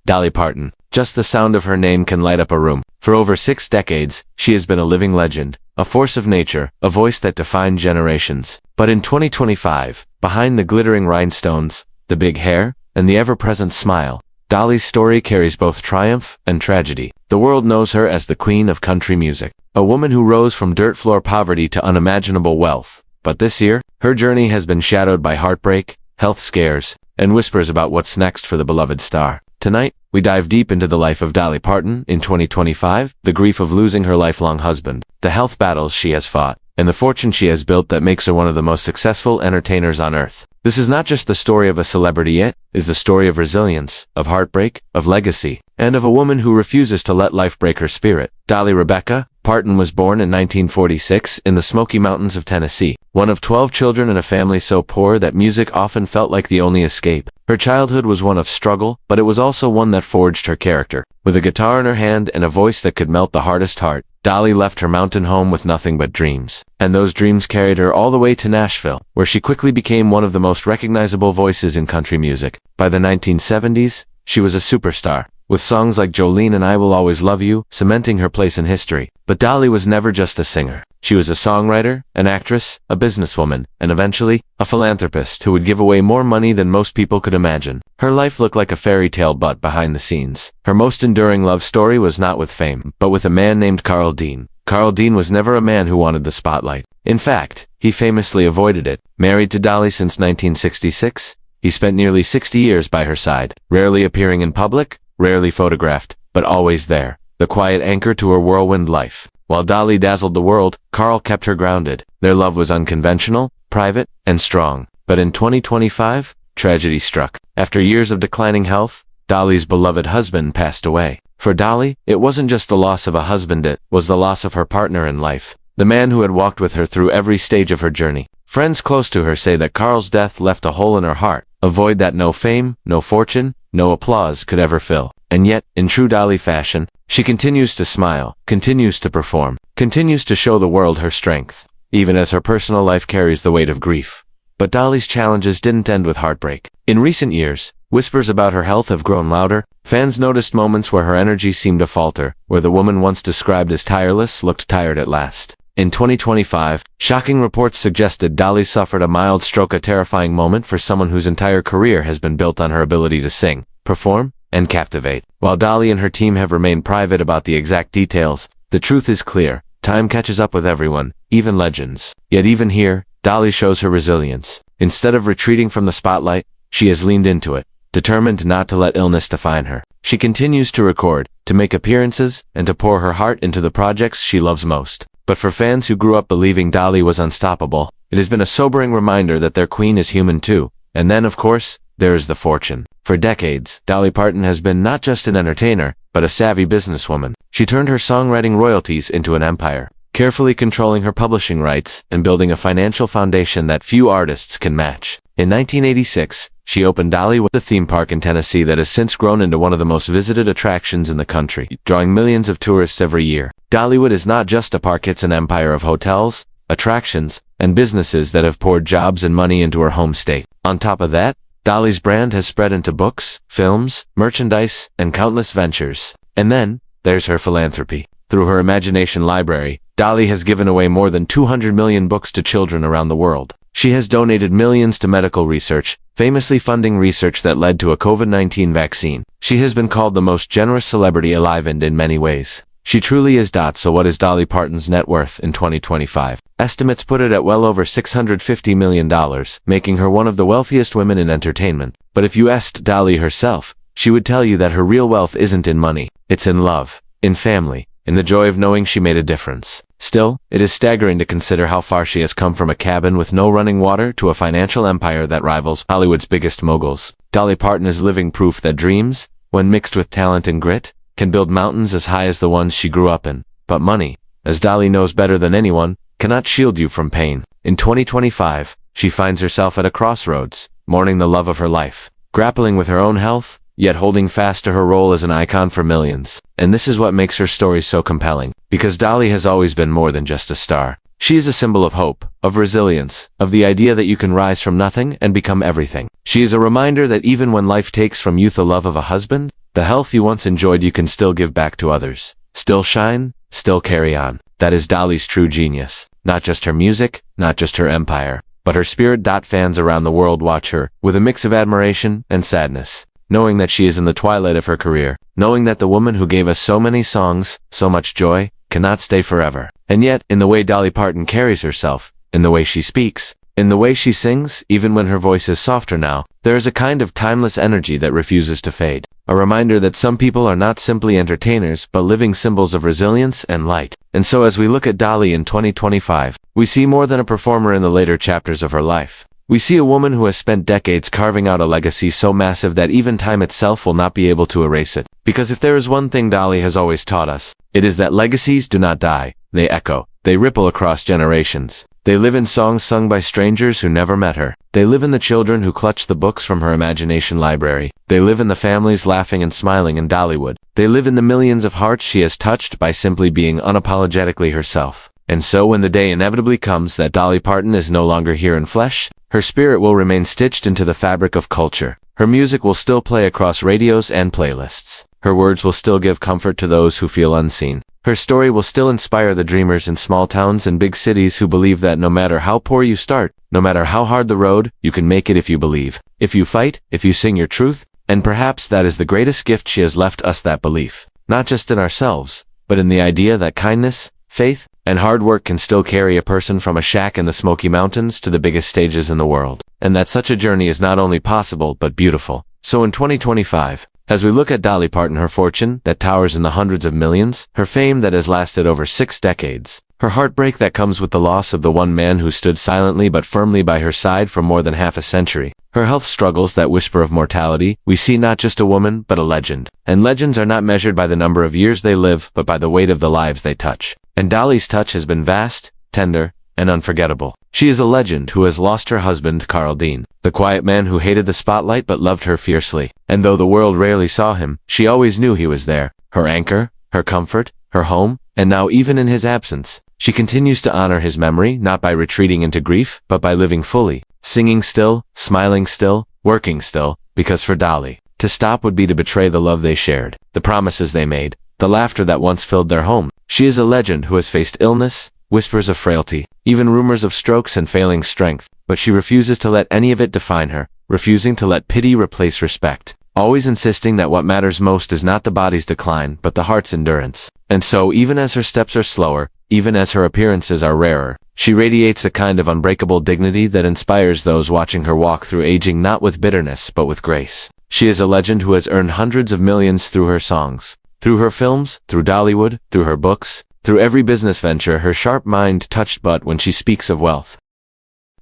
Dolly Parton. Just the sound of her name can light up a room. For over 6 decades, she has been a living legend, a force of nature, a voice that defined generations. But in 2025, behind the glittering rhinestones, the big hair, and the ever-present smile, Dolly's story carries both triumph and tragedy. The world knows her as the queen of country music, a woman who rose from dirt-floor poverty to unimaginable wealth. But this year, her journey has been shadowed by heartbreak, health scares, and whispers about what's next for the beloved star. Tonight, we dive deep into the life of Dolly Parton in 2025, the grief of losing her lifelong husband, the health battles she has fought, and the fortune she has built that makes her one of the most successful entertainers on earth. This is not just the story of a celebrity, it is the story of resilience, of heartbreak, of legacy, and of a woman who refuses to let life break her spirit. Dolly Rebecca Parton was born in 1946 in the Smoky Mountains of Tennessee, one of 12 children in a family so poor that music often felt like the only escape. Her childhood was one of struggle, but it was also one that forged her character. With a guitar in her hand and a voice that could melt the hardest heart, Dolly left her mountain home with nothing but dreams. And those dreams carried her all the way to Nashville, where she quickly became one of the most recognizable voices in country music. By the 1970s, she was a superstar, with songs like Jolene and I Will Always Love You cementing her place in history. But Dolly was never just a singer. She was a songwriter, an actress, a businesswoman, and eventually, a philanthropist who would give away more money than most people could imagine. Her life looked like a fairy tale, but behind the scenes, her most enduring love story was not with fame, but with a man named Carl Dean. Carl Dean was never a man who wanted the spotlight. In fact, he famously avoided it. Married to Dolly since 1966, he spent nearly 60 years by her side, rarely appearing in public, rarely photographed, but always there, the quiet anchor to her whirlwind life. While Dolly dazzled the world, Carl kept her grounded. Their love was unconventional, private, and strong. But in 2025, tragedy struck. After years of declining health, Dolly's beloved husband passed away. For Dolly, it wasn't just the loss of a husband, it was the loss of her partner in life, the man who had walked with her through every stage of her journey. Friends close to her say that Carl's death left a hole in her heart, a void that no fame, no fortune, no applause could ever fill. And yet, in true Dolly fashion, she continues to smile, continues to perform, continues to show the world her strength, even as her personal life carries the weight of grief. But Dolly's challenges didn't end with heartbreak. In recent years, whispers about her health have grown louder. Fans noticed moments where her energy seemed to falter, where the woman once described as tireless looked tired at last. In 2025, shocking reports suggested Dolly suffered a mild stroke, a terrifying moment for someone whose entire career has been built on her ability to sing, perform, and captivate. While Dolly and her team have remained private about the exact details, the truth is clear. Time catches up with everyone, even legends. Yet even here, Dolly shows her resilience. Instead of retreating from the spotlight, she has leaned into it, determined not to let illness define her. She continues to record, to make appearances, and to pour her heart into the projects she loves most. But for fans who grew up believing Dolly was unstoppable, it has been a sobering reminder that their queen is human too. And then, of course, there is the fortune. For decades, Dolly Parton has been not just an entertainer, but a savvy businesswoman. She turned her songwriting royalties into an empire, carefully controlling her publishing rights and building a financial foundation that few artists can match. In 1986, she opened Dollywood, a theme park in Tennessee that has since grown into one of the most visited attractions in the country, drawing millions of tourists every year. Dollywood is not just a park, it's an empire of hotels, attractions, and businesses that have poured jobs and money into her home state. On top of that, Dolly's brand has spread into books, films, merchandise, and countless ventures. And then, there's her philanthropy. Through her imagination library, Dolly has given away more than 200 million books to children around the world. She has donated millions to medical research, famously funding research that led to a COVID-19 vaccine. She has been called the most generous celebrity alive, and in many ways, she truly is. So what is Dolly Parton's net worth in 2025? Estimates put it at well over $650 million, making her one of the wealthiest women in entertainment. But if you asked Dolly herself, she would tell you that her real wealth isn't in money. It's in love, in family, in the joy of knowing she made a difference. Still, it is staggering to consider how far she has come, from a cabin with no running water to a financial empire that rivals Hollywood's biggest moguls. Dolly Parton is living proof that dreams, when mixed with talent and grit, can build mountains as high as the ones she grew up in. But money, as Dolly knows better than anyone, cannot shield you from pain. In 2025, she finds herself at a crossroads, mourning the love of her life, grappling with her own health, yet holding fast to her role as an icon for millions. And this is what makes her story so compelling, because Dolly has always been more than just a star. She is a symbol of hope, of resilience, of the idea that you can rise from nothing and become everything. She is a reminder that even when life takes from you the love of a husband, the health you once enjoyed you can still give back to others. Still shine, still carry on. That is Dolly's true genius. Not just her music, not just her empire, but her spirit. Fans around the world watch her, with a mix of admiration and sadness, knowing that she is in the twilight of her career, knowing that the woman who gave us so many songs, so much joy, cannot stay forever. And yet, in the way Dolly Parton carries herself, in the way she speaks, in the way she sings, even when her voice is softer now, there is a kind of timeless energy that refuses to fade. A reminder that some people are not simply entertainers but living symbols of resilience and light. And so as we look at Dolly in 2025, we see more than a performer in the later chapters of her life. We see a woman who has spent decades carving out a legacy so massive that even time itself will not be able to erase it. Because if there is one thing Dolly has always taught us, it is that legacies do not die, they echo, they ripple across generations. They live in songs sung by strangers who never met her. They live in the children who clutch the books from her imagination library. They live in the families laughing and smiling in Dollywood. They live in the millions of hearts she has touched by simply being unapologetically herself. And so when the day inevitably comes that Dolly Parton is no longer here in flesh, her spirit will remain stitched into the fabric of culture. Her music will still play across radios and playlists. Her words will still give comfort to those who feel unseen. Her story will still inspire the dreamers in small towns and big cities who believe that no matter how poor you start, no matter how hard the road, you can make it if you believe, if you fight, if you sing your truth. And perhaps that is the greatest gift she has left us, that belief. Not just in ourselves, but in the idea that kindness, faith, and hard work can still carry a person from a shack in the Smoky Mountains to the biggest stages in the world. And that such a journey is not only possible but beautiful. So in 2025, as we look at Dolly Parton, her fortune that towers in the hundreds of millions, her fame that has lasted over 6 decades, her heartbreak that comes with the loss of the one man who stood silently but firmly by her side for more than half a century, her health struggles that whisper of mortality, we see not just a woman but a legend. And legends are not measured by the number of years they live but by the weight of the lives they touch. And Dolly's touch has been vast, tender, and unforgettable. She is a legend who has lost her husband, Carl Dean, the quiet man who hated the spotlight but loved her fiercely. And though the world rarely saw him, she always knew he was there, her anchor, her comfort, her home, and now even in his absence, she continues to honor his memory, not by retreating into grief, but by living fully, singing still, smiling still, working still, because for Dolly, to stop would be to betray the love they shared, the promises they made, the laughter that once filled their home. She is a legend who has faced illness, whispers of frailty, even rumors of strokes and failing strength, but she refuses to let any of it define her, refusing to let pity replace respect, always insisting that what matters most is not the body's decline but the heart's endurance. And so even as her steps are slower, even as her appearances are rarer, she radiates a kind of unbreakable dignity that inspires those watching her walk through aging not with bitterness but with grace. She is a legend who has earned hundreds of millions through her songs, through her films, through Dollywood, through her books, through every business venture her sharp mind touched. But when she speaks of wealth,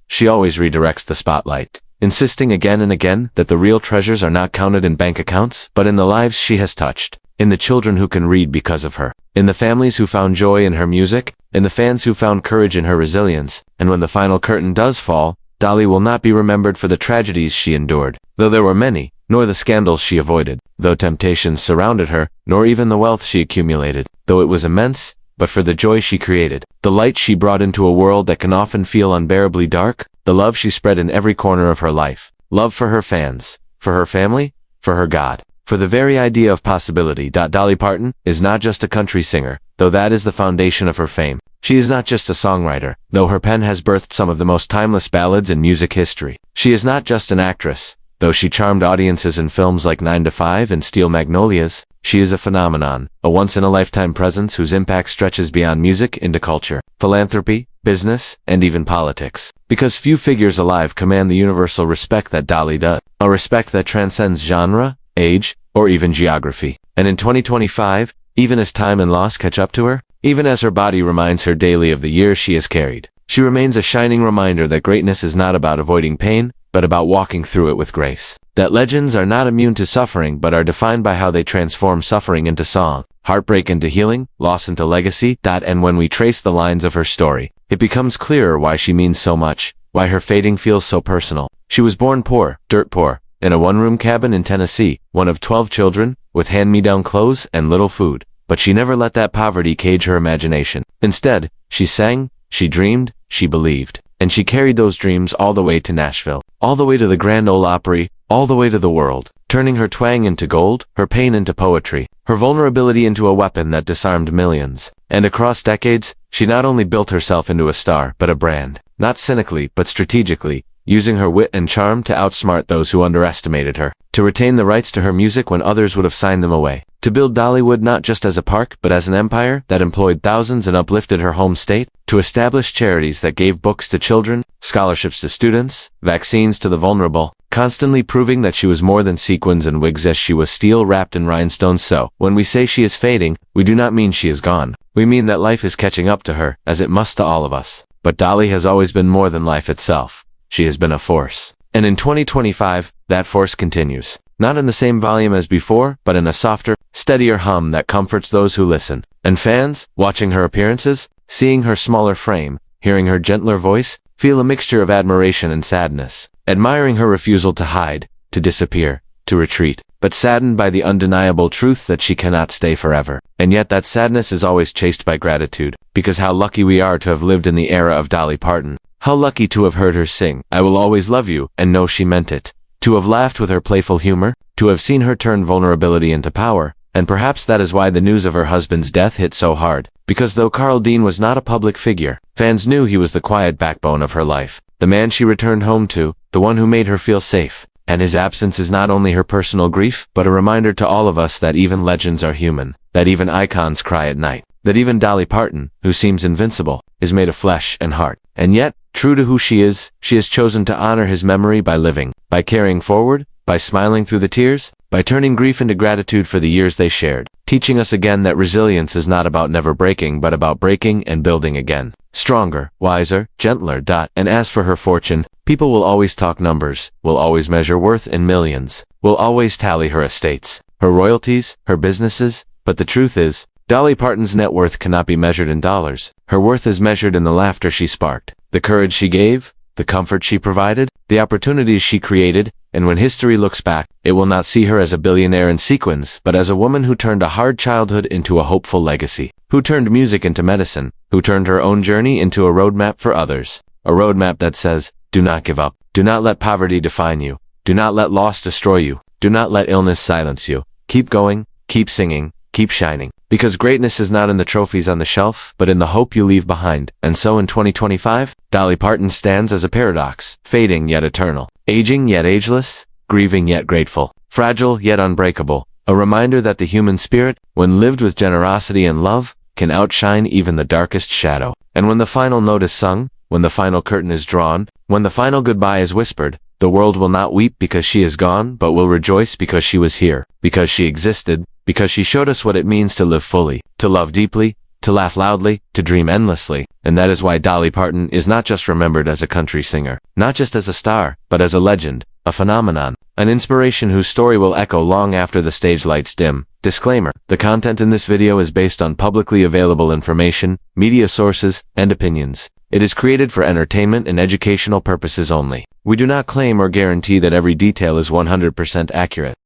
she always redirects the spotlight, insisting again and again that the real treasures are not counted in bank accounts, but in the lives she has touched, in the children who can read because of her, in the families who found joy in her music, in the fans who found courage in her resilience. And when the final curtain does fall, Dolly will not be remembered for the tragedies she endured, though there were many, nor the scandals she avoided, though temptations surrounded her, nor even the wealth she accumulated, though it was immense, but for the joy she created, the light she brought into a world that can often feel unbearably dark, the love she spread in every corner of her life, love for her fans, for her family, for her God, for the very idea of possibility. Dolly Parton is not just a country singer, though that is the foundation of her fame. She is not just a songwriter, though her pen has birthed some of the most timeless ballads in music history. She is not just an actress, though she charmed audiences in films like 9 to 5 and Steel Magnolias. She is a phenomenon, a once-in-a-lifetime presence whose impact stretches beyond music into culture, philanthropy, business, and even politics. Because few figures alive command the universal respect that Dolly does, a respect that transcends genre, age, or even geography. And in 2025, even as time and loss catch up to her, even as her body reminds her daily of the years she has carried, she remains a shining reminder that greatness is not about avoiding pain, but about walking through it with grace. That legends are not immune to suffering but are defined by how they transform suffering into song, heartbreak into healing, loss into legacy. And when we trace the lines of her story, it becomes clearer why she means so much, why her fading feels so personal. She was born poor, dirt poor, in a one-room cabin in Tennessee, one of 12 children, with hand-me-down clothes and little food. But she never let that poverty cage her imagination. Instead, she sang, She dreamed, she believed, and she carried those dreams all the way to Nashville, all the way to the Grand Ole Opry, all the way to the world, turning her twang into gold, her pain into poetry, her vulnerability into a weapon that disarmed millions. And across decades, she not only built herself into a star, but a brand, not cynically, but strategically, using her wit and charm to outsmart those who underestimated her, to retain the rights to her music when others would have signed them away, to build Dollywood not just as a park but as an empire that employed thousands and uplifted her home state, to establish charities that gave books to children, scholarships to students, vaccines to the vulnerable, constantly proving that she was more than sequins and wigs as she was steel wrapped in rhinestones. So, when we say she is fading, we do not mean she is gone. We mean that life is catching up to her, as it must to all of us. But Dolly has always been more than life itself. She has been a force. And in 2025, that force continues. Not in the same volume as before, but in a softer, steadier hum that comforts those who listen. And fans, watching her appearances, seeing her smaller frame, hearing her gentler voice, feel a mixture of admiration and sadness, admiring her refusal to hide, to disappear, to retreat, but saddened by the undeniable truth that she cannot stay forever. And yet that sadness is always chased by gratitude, because how lucky we are to have lived in the era of Dolly Parton. How lucky to have heard her sing, "I Will Always Love You," and know she meant it. To have laughed with her playful humor, to have seen her turn vulnerability into power, and perhaps that is why the news of her husband's death hit so hard. Because though Carl Dean was not a public figure, fans knew he was the quiet backbone of her life, the man she returned home to, the one who made her feel safe. And his absence is not only her personal grief, but a reminder to all of us that even legends are human, that even icons cry at night, that even Dolly Parton, who seems invincible, is made of flesh and heart. And yet, true to who she has chosen to honor his memory by living, by carrying forward, by smiling through the tears, by turning grief into gratitude for the years they shared, teaching us again that resilience is not about never breaking but about breaking and building again. Stronger, wiser, gentler. And as for her fortune, people will always talk numbers, will always measure worth in millions, will always tally her estates, her royalties, her businesses, but the truth is, Dolly Parton's net worth cannot be measured in dollars. Her worth is measured in the laughter she sparked, the courage she gave, the comfort she provided, the opportunities she created, and when history looks back, it will not see her as a billionaire in sequins, but as a woman who turned a hard childhood into a hopeful legacy, who turned music into medicine, who turned her own journey into a roadmap for others, a roadmap that says, do not give up, do not let poverty define you, do not let loss destroy you, do not let illness silence you, keep going, keep singing, keep shining. Because greatness is not in the trophies on the shelf, but in the hope you leave behind. And so in 2025, Dolly Parton stands as a paradox, fading yet eternal, aging yet ageless, grieving yet grateful, fragile yet unbreakable, a reminder that the human spirit, when lived with generosity and love, can outshine even the darkest shadow. And when the final note is sung, when the final curtain is drawn, when the final goodbye is whispered, the world will not weep because she is gone, but will rejoice because she was here, because she existed, because she showed us what it means to live fully, to love deeply, to laugh loudly, to dream endlessly. And that is why Dolly Parton is not just remembered as a country singer, not just as a star, but as a legend, a phenomenon, an inspiration whose story will echo long after the stage lights dim. Disclaimer: the content in this video is based on publicly available information, media sources, and opinions. It is created for entertainment and educational purposes only. We do not claim or guarantee that every detail is 100% accurate.